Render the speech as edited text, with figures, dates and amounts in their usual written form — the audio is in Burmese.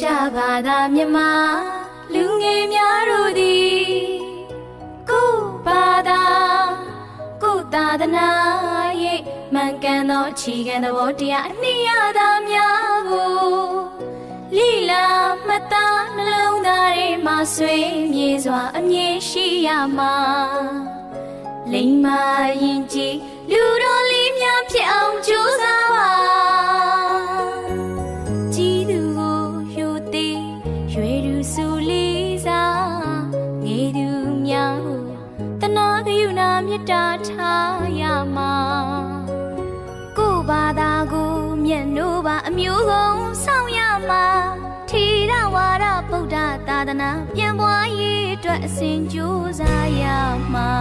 ဓဘာသာမြန်မာလူငယ်များတို့သည်ကိုဘာသာကိုသာသနာရဲ့မှန်ကန်သောအခြေခံသဘောတရားအနှစ်ရသာများကိုလိလာမှတ်သားနှလုံးသားထဲမှာဆွေးမြေစွာအမြဲရှိရမှာလိမ္မာရင်ကြည်လူတော်လေးများဖြစ်အောင်ကြိုးစားပါကြည်သူကိုယူသည်ရွယ်သူစုလေးစားငယ်သူများကိုတနာကယူနာမေတ္တာထားရမှာကိုယ်ဘာသာကိုမျက်နှိုးပါအမျိုးကုန်ဆောင်ရမှာထီရဝါဒဗုဒ္ဓသာသနာပြန်ပွားရေးအတွက်အစဉ်ကြိုးစားရမှာ